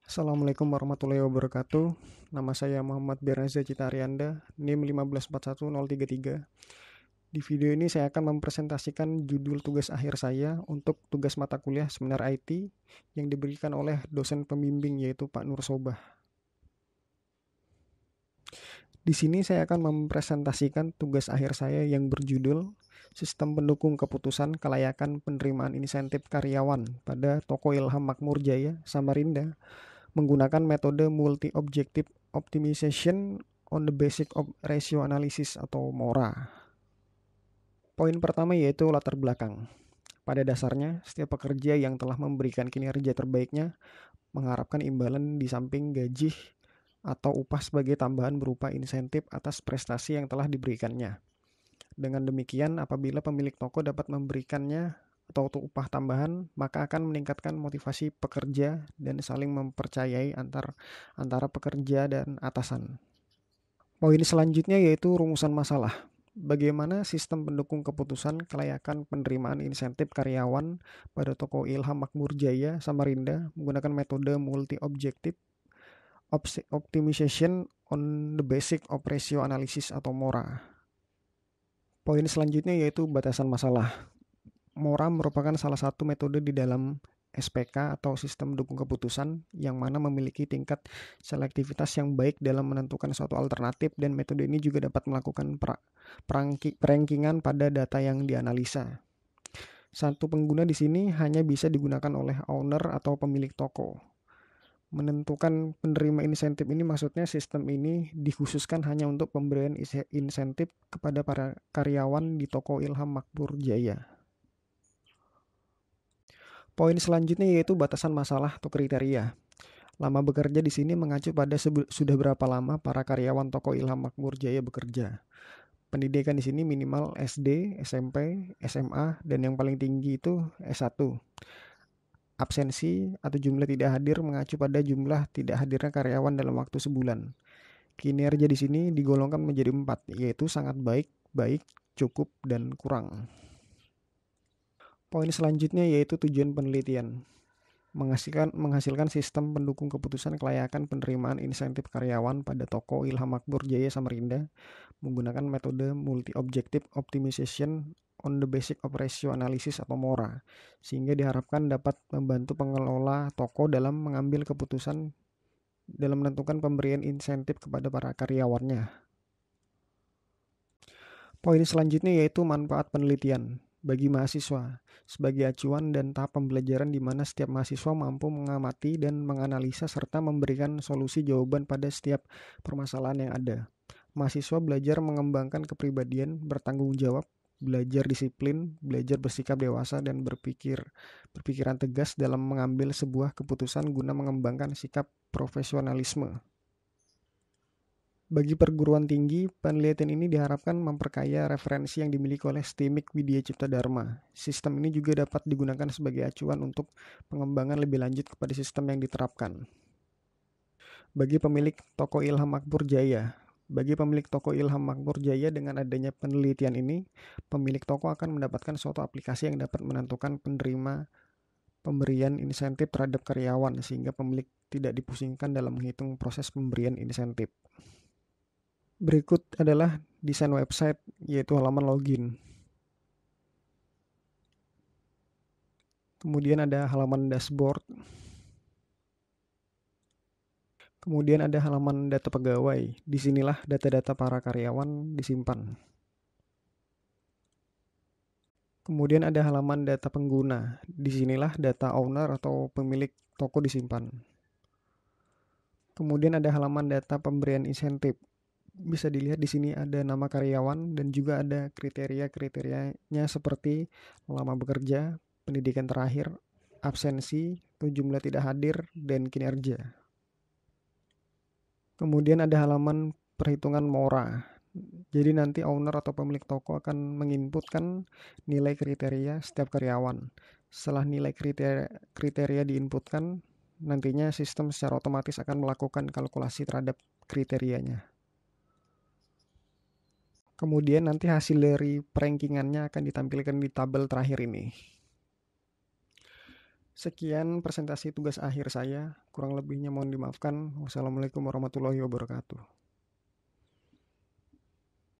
Assalamualaikum warahmatullahi wabarakatuh. Nama saya Muhammad Bernaza Cita Arianda, NIM 1541033. Di video ini saya akan mempresentasikan judul tugas akhir saya untuk tugas mata kuliah Seminar IT yang diberikan oleh dosen pembimbing yaitu Pak Nur Sobah. Di sini saya akan mempresentasikan tugas akhir saya yang berjudul Sistem Pendukung Keputusan Kelayakan Penerimaan Insentif Karyawan pada Toko Ilham Makmur Jaya, Samarinda, menggunakan metode Multi-Objective Optimization on the Basic of Ratio Analysis atau MORA. Poin pertama yaitu latar belakang. Pada dasarnya, setiap pekerja yang telah memberikan kinerja terbaiknya mengharapkan imbalan di samping gaji atau upah sebagai tambahan berupa insentif atas prestasi yang telah diberikannya. Dengan demikian, apabila pemilik toko dapat memberikannya atau upah tambahan, maka akan meningkatkan motivasi pekerja dan saling mempercayai antara pekerja dan atasan. Poin selanjutnya yaitu rumusan masalah. Bagaimana sistem pendukung keputusan kelayakan penerimaan insentif karyawan pada Toko Ilham Makmur Jaya, Samarinda menggunakan metode Multi-Objective Optimization on the Basic of Ratio Analysis atau MORA. Poin selanjutnya yaitu batasan masalah. MORA merupakan salah satu metode di dalam SPK atau sistem pendukung keputusan yang mana memiliki tingkat selektivitas yang baik dalam menentukan suatu alternatif, dan metode ini juga dapat melakukan perankingan pada data yang dianalisa. Satu pengguna di sini hanya bisa digunakan oleh owner atau pemilik toko. Menentukan penerima insentif ini maksudnya sistem ini dikhususkan hanya untuk pemberian insentif kepada para karyawan di Toko Ilham Makmur Jaya. Poin selanjutnya yaitu batasan masalah atau kriteria. Lama bekerja di sini mengacu pada sudah berapa lama para karyawan Toko Ilham Makmur Jaya bekerja. Pendidikan di sini minimal SD, SMP, SMA, dan yang paling tinggi itu S1. Absensi atau jumlah tidak hadir mengacu pada jumlah tidak hadirnya karyawan dalam waktu sebulan. Kinerja di sini digolongkan menjadi 4, yaitu sangat baik, baik, cukup, dan kurang. Poin selanjutnya yaitu tujuan penelitian. Menghasilkan sistem pendukung keputusan kelayakan penerimaan insentif karyawan pada Toko Ilham Makmur Jaya Samarinda menggunakan metode Multi-Objective Optimization on the Basic of Ratio Analysis atau MORA, sehingga diharapkan dapat membantu pengelola toko dalam mengambil keputusan dalam menentukan pemberian insentif kepada para karyawannya. Poin selanjutnya yaitu manfaat penelitian bagi mahasiswa sebagai acuan dan tahap pembelajaran di mana setiap mahasiswa mampu mengamati dan menganalisa serta memberikan solusi jawaban pada setiap permasalahan yang ada. Mahasiswa belajar mengembangkan kepribadian, bertanggung jawab, belajar disiplin, belajar bersikap dewasa, dan berpikiran tegas dalam mengambil sebuah keputusan guna mengembangkan sikap profesionalisme. Bagi perguruan tinggi, penelitian ini diharapkan memperkaya referensi yang dimiliki oleh STIMIK Widya Cipta Dharma. Sistem ini juga dapat digunakan sebagai acuan untuk pengembangan lebih lanjut kepada sistem yang diterapkan. Bagi pemilik Toko Ilham Makmur Jaya, dengan adanya penelitian ini, pemilik toko akan mendapatkan suatu aplikasi yang dapat menentukan penerima pemberian insentif terhadap karyawan, sehingga pemilik tidak dipusingkan dalam menghitung proses pemberian insentif. Berikut adalah desain website, yaitu halaman login. Kemudian ada halaman dashboard. Kemudian ada halaman data pegawai. Disinilah data-data para karyawan disimpan. Kemudian ada halaman data pengguna. Disinilah data owner atau pemilik toko disimpan. Kemudian ada halaman data pemberian insentif. Bisa dilihat di sini ada nama karyawan dan juga ada kriteria-kriterianya seperti lama bekerja, pendidikan terakhir, absensi, jumlah tidak hadir, dan kinerja. Kemudian ada halaman perhitungan MORA. Jadi nanti owner atau pemilik toko akan menginputkan nilai kriteria setiap karyawan. Setelah nilai kriteria diinputkan, nantinya sistem secara otomatis akan melakukan kalkulasi terhadap kriterianya. Kemudian nanti hasil dari perankingannya akan ditampilkan di tabel terakhir ini. Sekian presentasi tugas akhir saya. Kurang lebihnya mohon dimaafkan. Wassalamualaikum warahmatullahi wabarakatuh.